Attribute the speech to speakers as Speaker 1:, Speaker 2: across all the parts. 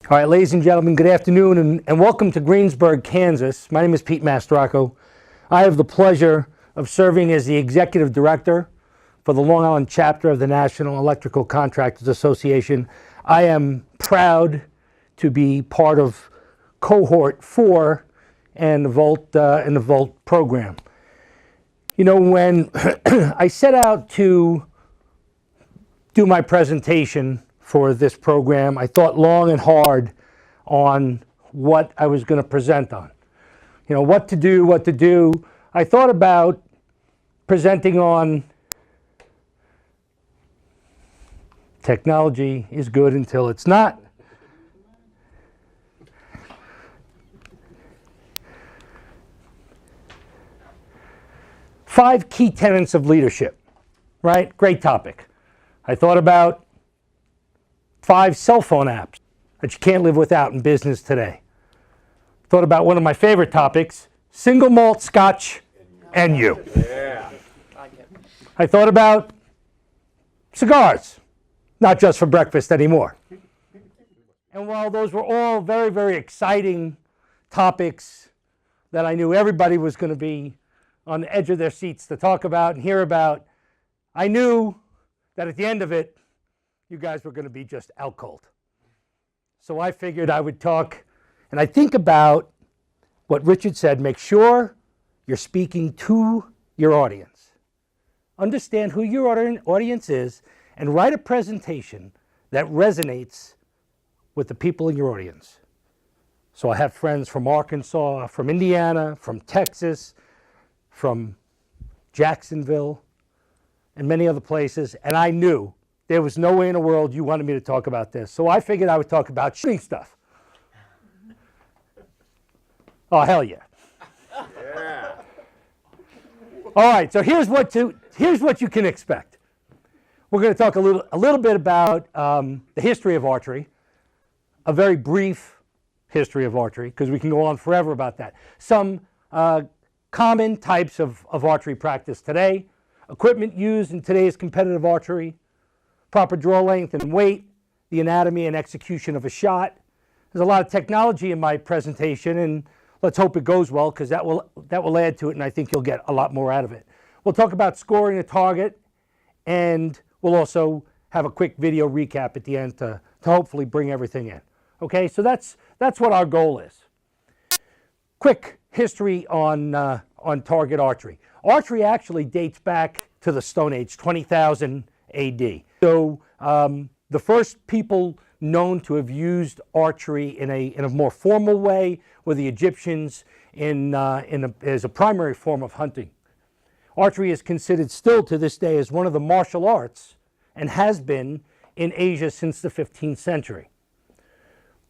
Speaker 1: All right, ladies and gentlemen, good afternoon and welcome to Greensburg, Kansas. My name is Pete Mastrorocco. I have the pleasure of serving as the Executive Director for the Long Island chapter of the National Electrical Contractors Association. I am proud to be part of Cohort 4 and the Volt program. You know, when I set out to do my presentation for this program, I thought long and hard on what I was going to present on. You know, what to do. I thought about presenting on technology is good until it's not. Five key tenets of leadership, right? Great topic. I thought about 5 cell phone apps that you can't live without in business today. Thought about one of my favorite topics, single malt scotch and you. Yeah. I thought about cigars, not just for breakfast anymore. And while those were all very, very exciting topics that I knew everybody was going to be on the edge of their seats to talk about and hear about, I knew that at the end of it, you guys were going to be just out cold. So I figured I would talk, and I think about what Richard said, make sure you're speaking to your audience. Understand who your audience is, and write a presentation that resonates with the people in your audience. So I have friends from Arkansas, from Indiana, from Texas, from Jacksonville, and many other places, and I knew there was no way in the world you wanted me to talk about this. So I figured I would talk about shooting stuff. Oh, hell yeah. Yeah. All right, so here's what you can expect. We're going to talk a little bit about the history of archery, a very brief history of archery, because we can go on forever about that. Some common types of archery practice today, equipment used in today's competitive archery, proper draw length and weight, the anatomy and execution of a shot. There's a lot of technology in my presentation, and let's hope it goes well, because that will add to it, and I think you'll get a lot more out of it. We'll talk about scoring a target, and we'll also have a quick video recap at the end to hopefully bring everything in. Okay, so that's what our goal is. Quick history on target archery. Archery actually dates back to the Stone Age, 20,000 AD. So the first people known to have used archery in a more formal way were the Egyptians as a primary form of hunting. Archery is considered still to this day as one of the martial arts and has been in Asia since the 15th century.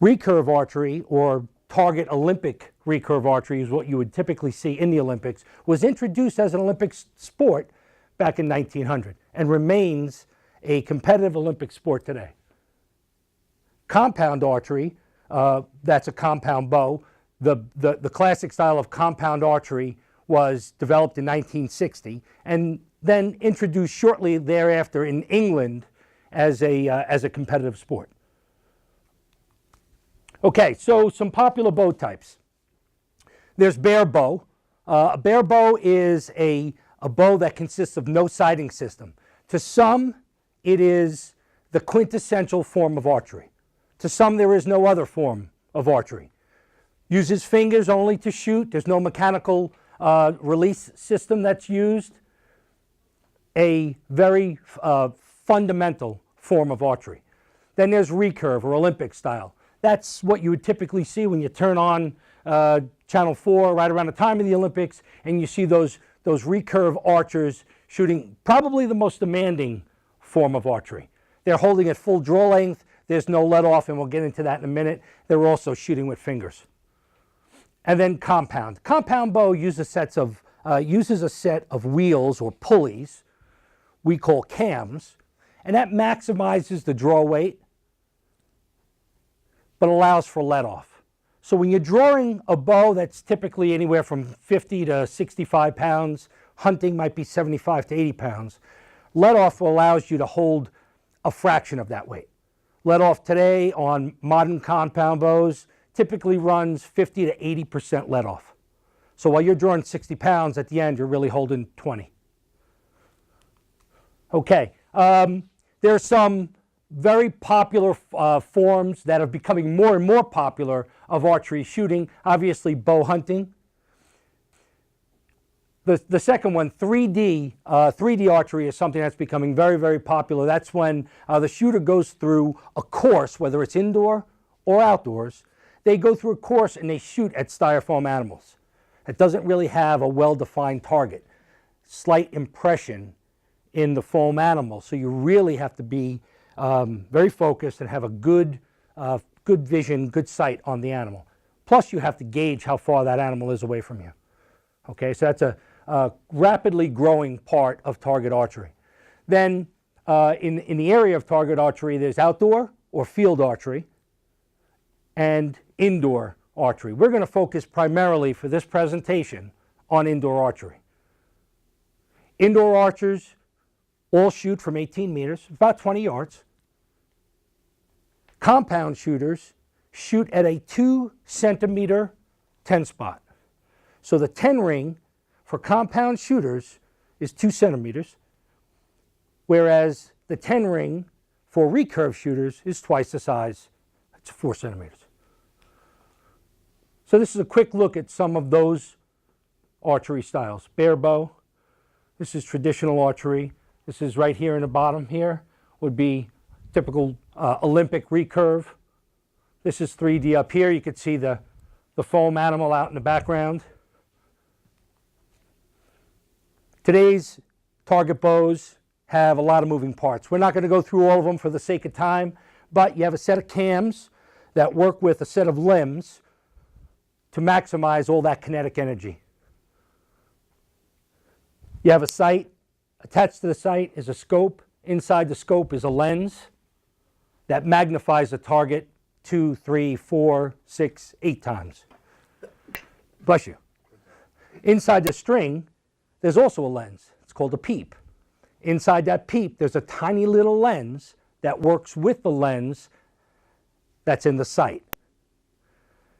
Speaker 1: Recurve archery, or target Olympic recurve archery, is what you would typically see in the Olympics, was introduced as an Olympic sport back in 1900 and remains a competitive Olympic sport today. Compound archery, that's a compound bow. The classic style of compound archery was developed in 1960 and then introduced shortly thereafter in England as a competitive sport. Okay, so some popular bow types. There's bare bow. A bare bow is a bow that consists of no sighting system. To some, it is the quintessential form of archery. To some, there is no other form of archery. Uses fingers only to shoot. There's no mechanical release system that's used. A very fundamental form of archery. Then there's recurve, or Olympic style. That's what you would typically see when you turn on Channel 4 right around the time of the Olympics, and you see those recurve archers shooting probably the most demanding form of archery. They're holding at full draw length. There's no let off, and we'll get into that in a minute. They're also shooting with fingers. And then compound. Compound bow uses a set of wheels or pulleys we call cams, and that maximizes the draw weight but allows for let off. So when you're drawing a bow that's typically anywhere from 50 to 65 pounds, hunting might be 75 to 80 pounds, let off allows you to hold a fraction of that weight. let off today on modern compound bows typically runs 50 to 80% let off. So while you're drawing 60 pounds at the end, you're really holding 20. Okay, there are some very popular forms that are becoming more and more popular of archery shooting. Obviously, bow hunting. The second one, 3D archery, is something that's becoming very, very popular. That's when the shooter goes through a course, whether it's indoor or outdoors. They go through a course and they shoot at styrofoam animals. It doesn't really have a well-defined target. Slight impression in the foam animal. So you really have to be very focused and have a good vision, good sight on the animal. Plus, you have to gauge how far that animal is away from you. Okay, so that's a rapidly growing part of target archery. Then in the area of target archery, there's outdoor or field archery and indoor archery. We're going to focus primarily for this presentation on indoor archery. Indoor archers all shoot from 18 meters, about 20 yards. Compound shooters shoot at a 2-centimeter 10 spot. So the 10 ring for compound shooters is 2 centimeters, whereas the 10 ring for recurve shooters is twice the size. It's 4 centimeters. So this is a quick look at some of those archery styles. Bare bow, this is traditional archery. This is right here in the bottom here, would be typical Olympic recurve. This is 3D up here. You can see the foam animal out in the background. Today's target bows have a lot of moving parts. We're not going to go through all of them for the sake of time, but you have a set of cams that work with a set of limbs to maximize all that kinetic energy. You have a sight. Attached to the sight is a scope. Inside the scope is a lens that magnifies the target 2, 3, 4, 6, 8 times. Bless you. Inside the string, there's also a lens. It's called a peep. Inside that peep, there's a tiny little lens that works with the lens that's in the sight.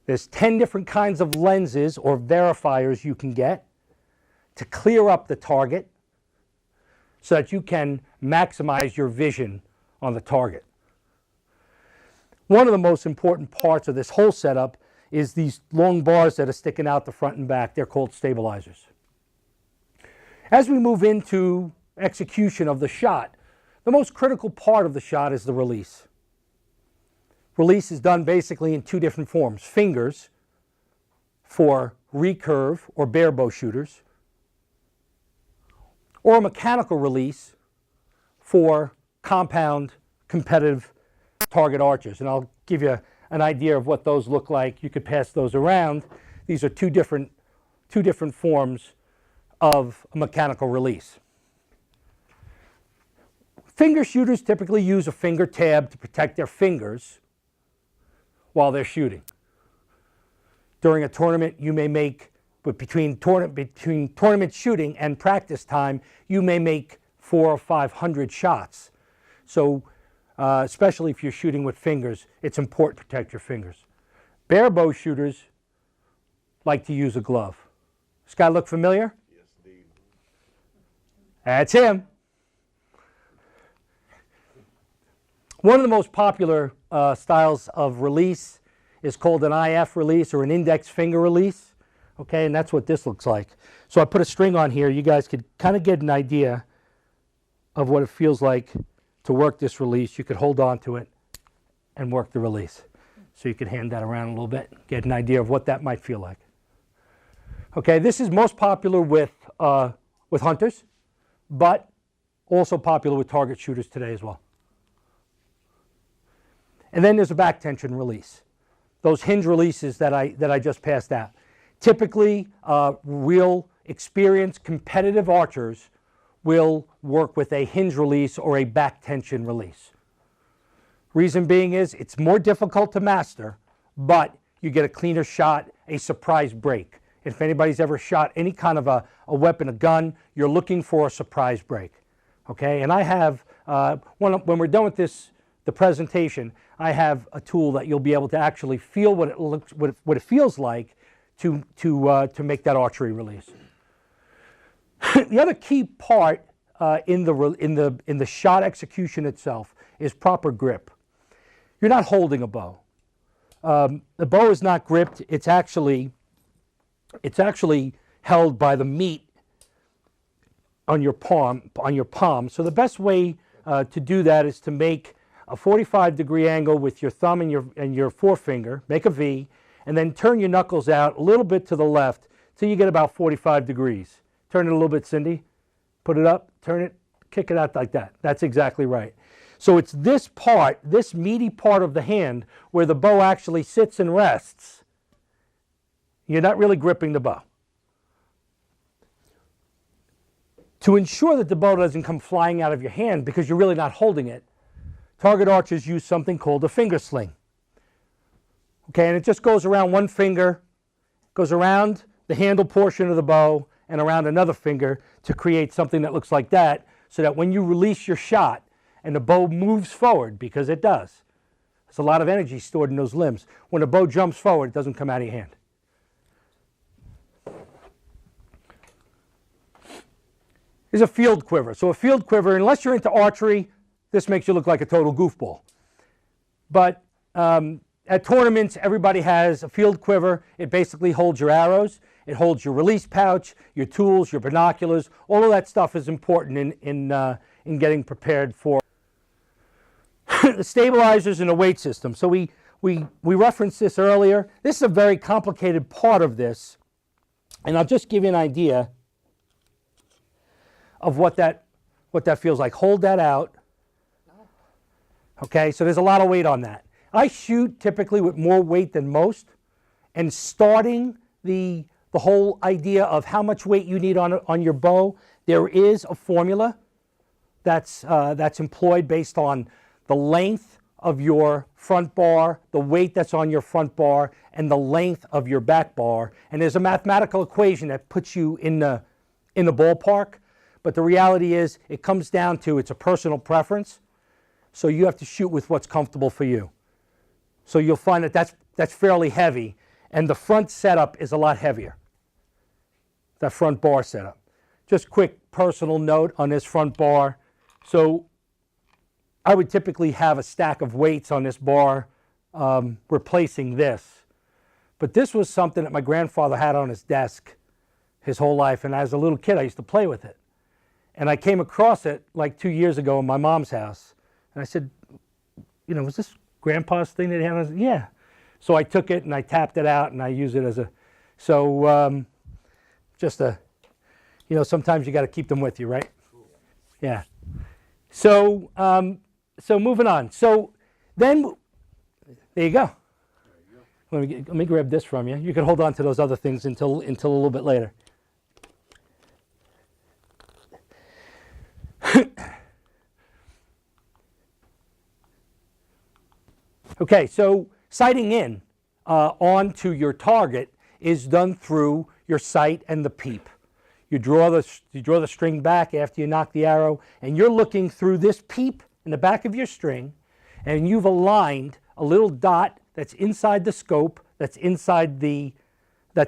Speaker 1: There's 10 different kinds of lenses or verifiers you can get to clear up the target so that you can maximize your vision on the target. One of the most important parts of this whole setup is these long bars that are sticking out the front and back. They're called stabilizers. As we move into execution of the shot, the most critical part of the shot is the release. Release is done basically in 2 different forms. Fingers for recurve or bare bow shooters, or a mechanical release for compound competitive target archers. And I'll give you an idea of what those look like. You could pass those around. These are two different forms of a mechanical release. Finger shooters typically use a finger tab to protect their fingers while they're shooting. During a tournament, you may make, but between tournament shooting and practice time, you may make 400 or 500 shots. So especially if you're shooting with fingers, it's important to protect your fingers. Bare bow shooters like to use a glove. This guy look familiar?
Speaker 2: Yes, indeed.
Speaker 1: That's him. One of the most popular styles of release is called an IF release or an index finger release. Okay, and that's what this looks like. So I put a string on here. You guys could kind of get an idea of what it feels like to work this release. You could hold on to it and work the release. So you could hand that around a little bit, get an idea of what that might feel like. Okay, this is most popular with hunters, but also popular with target shooters today as well. And then there's a back tension release. Those hinge releases that I just passed out. Typically, real experienced competitive archers will work with a hinge release or a back tension release. Reason being is it's more difficult to master, but you get a cleaner shot, a surprise break. If anybody's ever shot any kind of a weapon, a gun, you're looking for a surprise break. Okay, and I have, when we're done with this the presentation, I have a tool that you'll be able to actually feel what it looks, what it feels like to make that archery release. The other key part in the shot execution itself is proper grip. You're not holding a bow. The bow is not gripped. It's actually held by the meat on your palm. So the best way to do that is to make a 45-degree angle with your thumb and your forefinger. Make a V, and then turn your knuckles out a little bit to the left till you get about 45 degrees. Turn it a little bit, Cindy. Put it up, turn it, kick it out like that. That's exactly right. So it's this part, this meaty part of the hand, where the bow actually sits and rests. You're not really gripping the bow. To ensure that the bow doesn't come flying out of your hand because you're really not holding it, target archers use something called a finger sling. Okay, and it just goes around one finger, goes around the handle portion of the bow and around another finger to create something that looks like that, so that when you release your shot and the bow moves forward, because it does, there's a lot of energy stored in those limbs. When the bow jumps forward, it doesn't come out of your hand. Is a field quiver. So a field quiver, unless you're into archery, this makes you look like a total goofball. But at tournaments, everybody has a field quiver. It basically holds your arrows. It holds your release pouch, your tools, your binoculars. All of that stuff is important in getting prepared for the stabilizers and the weight system. So we referenced this earlier. This is a very complicated part of this, and I'll just give you an idea of what that feels like. Hold that out. Okay, so there's a lot of weight on that. I shoot typically with more weight than most, and starting the whole idea of how much weight you need on your bow, there is a formula that's employed based on the length of your front bar, the weight that's on your front bar, and the length of your back bar. And there's a mathematical equation that puts you in the ballpark. But the reality is, it comes down to, it's a personal preference. So you have to shoot with what's comfortable for you. So you'll find that that's fairly heavy, and the front setup is a lot heavier. That front bar setup. Just quick personal note on this front bar. So I would typically have a stack of weights on this bar replacing this. But this was something that my grandfather had on his desk his whole life, and as a little kid I used to play with it. And I came across it like 2 years ago in my mom's house. And I said, you know, was this Grandpa's thing that he had? Yeah. So I took it and I tapped it out and I use it as a, so just a, you know, sometimes you got to keep them with you, right? Yeah. So, so moving on. So then, there you go. Let me grab this from you. You can hold on to those other things until a little bit later. Okay, so sighting in onto your target is done through your sight and the peep. You draw the string back after you knock the arrow, and you're looking through this peep in the back of your string, and you've aligned a little dot that's inside the scope, that's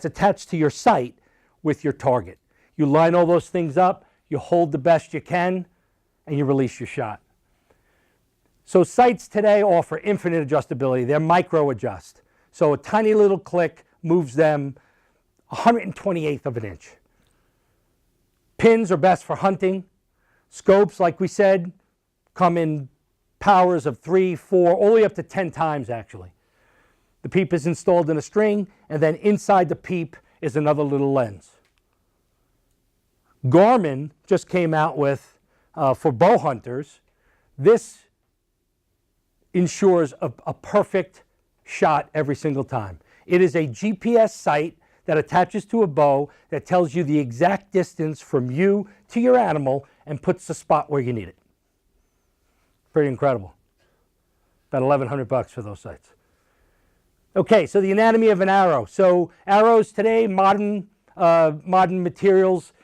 Speaker 1: attached to your sight with your target. You line all those things up, you hold the best you can, and you release your shot. So sights today offer infinite adjustability. They're micro adjust. So a tiny little click moves them 128th of an inch. Pins are best for hunting. Scopes, like we said, come in powers of 3, 4, all the way up to 10 times actually. The peep is installed in a string, and then inside the peep is another little lens. Garmin just came out with, for bow hunters, this ensures a perfect shot every single time. It is a GPS sight that attaches to a bow that tells you the exact distance from you to your animal and puts the spot where you need it. Pretty incredible. About $1,100 for those sights. Okay, so the anatomy of an arrow. So arrows today, modern materials,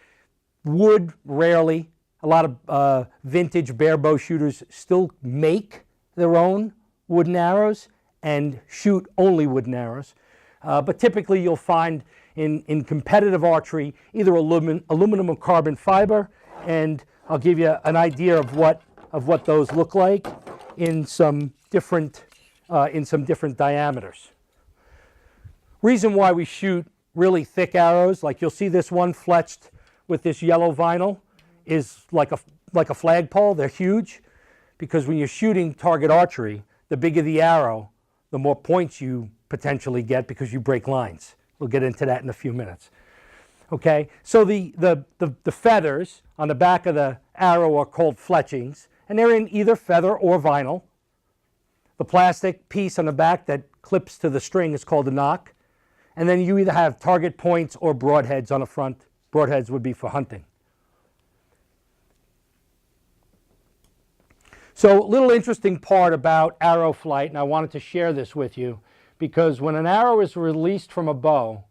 Speaker 1: wood rarely. A lot of vintage bare bow shooters still make their own wooden arrows and shoot only wooden arrows. But typically you'll find in competitive archery either aluminum or carbon fiber, and I'll give you an idea of what those look like in some different diameters. Reason why we shoot really thick arrows, like you'll see this one fletched with this yellow vinyl, is like a flagpole. They're huge because when you're shooting target archery, the bigger the arrow, the more points you potentially get because you break lines. We'll get into that in a few minutes. Okay, so the feathers on the back of the arrow are called fletchings, and they're in either feather or vinyl. The plastic piece on the back that clips to the string is called a nock. And then you either have target points or broadheads on the front. Broadheads would be for hunting. So a little interesting part about arrow flight, and I wanted to share this with you, because when an arrow is released from a bow,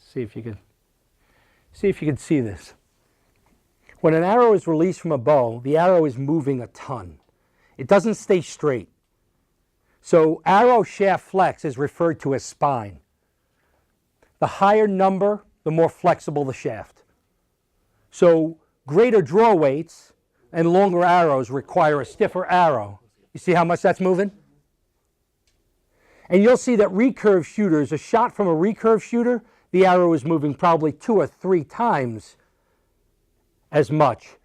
Speaker 1: see if you can see this. When an arrow is released from a bow, the arrow is moving a ton. It doesn't stay straight. So arrow shaft flex is referred to as spine. The higher number, the more flexible the shaft. So greater draw weights and longer arrows require a stiffer arrow. You see how much that's moving? And you'll see that recurve shooters, a shot from a recurve shooter, the arrow is moving probably 2 or 3 times as much.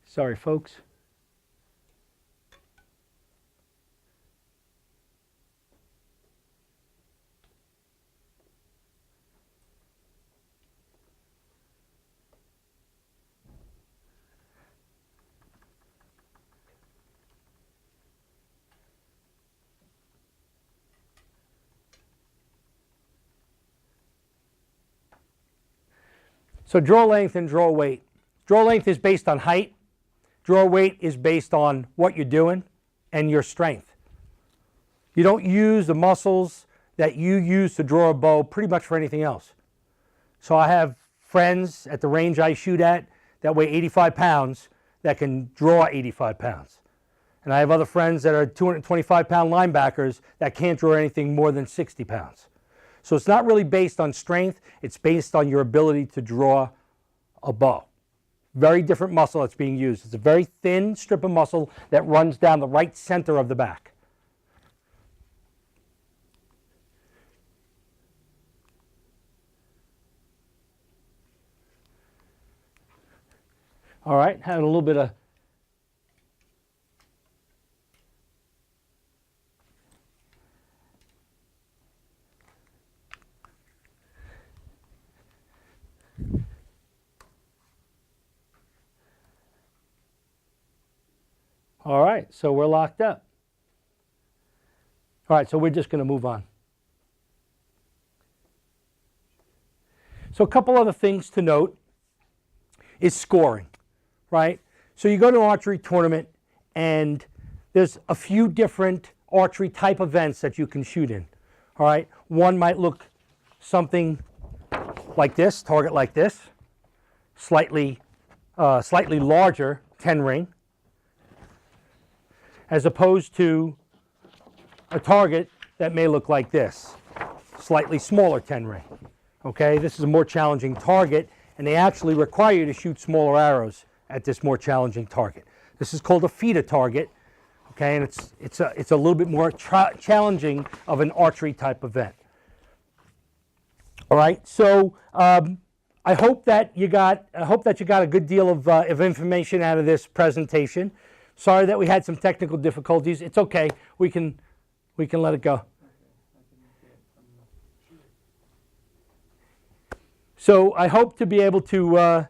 Speaker 1: Sorry, folks. So draw length and draw weight. Draw length is based on height. Draw weight is based on what you're doing and your strength. You don't use the muscles that you use to draw a bow pretty much for anything else. So I have friends at the range I shoot at that weigh 85 pounds that can draw 85 pounds. And I have other friends that are 225-pound linebackers that can't draw anything more than 60 pounds. So it's not really based on strength, it's based on your ability to draw a bow. Very different muscle that's being used. It's a very thin strip of muscle that runs down the right center of the back. All right, having a little bit of All right, so we're locked up. All right, so we're just going to move on. So a couple other things to note is scoring, right? So you go to an archery tournament and there's a few different archery type events that you can shoot in, all right? One might look something like this, target like this, slightly larger 10 ring, as opposed to a target that may look like this, slightly smaller 10 ring. Okay, this is a more challenging target, and they actually require you to shoot smaller arrows at this more challenging target. This is called a feeder target, okay, and it's a little bit more challenging of an archery type event. All right, so I hope that you got a good deal of information out of this presentation. Sorry that we had some technical difficulties. It's okay. We can let it go. So I hope to be able to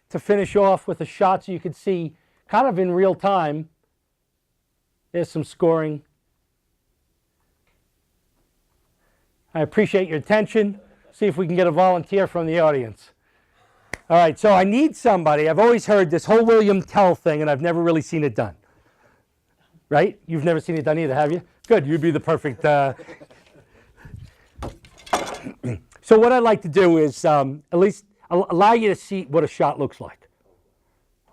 Speaker 1: finish off with a shot so you can see kind of in real time. There's some scoring. I appreciate your attention. See if we can get a volunteer from the audience. All right, so I need somebody. I've always heard this whole William Tell thing, and I've never really seen it done. Right? You've never seen it done either, have you? Good, you'd be the perfect... So what I'd like to do is at least allow you to see what a shot looks like.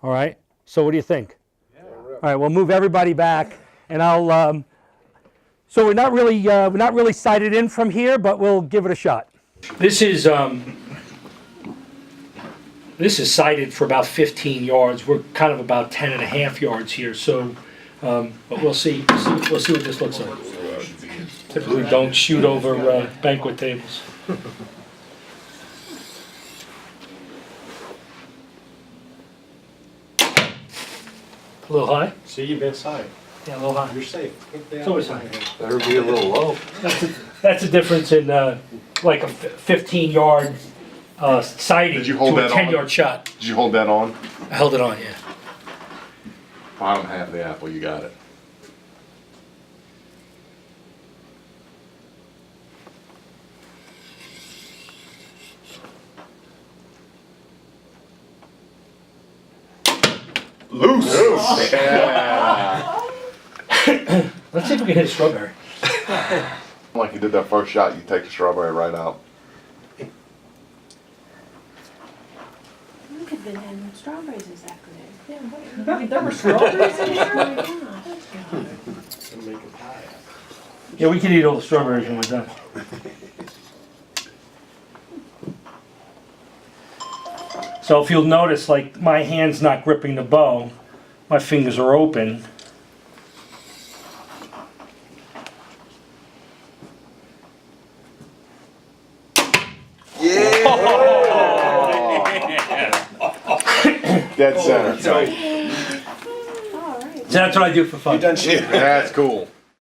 Speaker 1: All right? So what do you think? Yeah. All right, we'll move everybody back, and I'll... So we're not really sighted in from here, but we'll give it a shot. This is sighted for about 15 yards. We're kind of about 10 and a half yards here, so but we'll see. We'll see what this looks like. Typically, don't shoot over banquet tables. A little high.
Speaker 2: See, you've been sight.
Speaker 1: Yeah, a little high.
Speaker 2: You're safe.
Speaker 1: It's always high.
Speaker 3: Better be a little low.
Speaker 1: That's a difference in like a 15-yard sighting
Speaker 4: Did you hold
Speaker 1: to a
Speaker 4: that on?
Speaker 1: 10-yard shot.
Speaker 4: Did you hold that on?
Speaker 1: I held it on, yeah.
Speaker 4: Bottom half of the apple, you got it. Loose! Yeah!
Speaker 1: Let's see if we can hit a strawberry.
Speaker 4: Like you did that first shot, you take the strawberry right out.
Speaker 5: You could have been having strawberries this afternoon. Yeah, what? There were strawberries in here?
Speaker 2: Make a pie.
Speaker 1: Yeah, we can eat all the strawberries when we're done. So if you'll notice, like, my hand's not gripping the bow, my fingers are open.
Speaker 4: Dead center.
Speaker 5: All right.
Speaker 1: So that's what I do for fun.
Speaker 2: You done shooting?
Speaker 4: That's cool.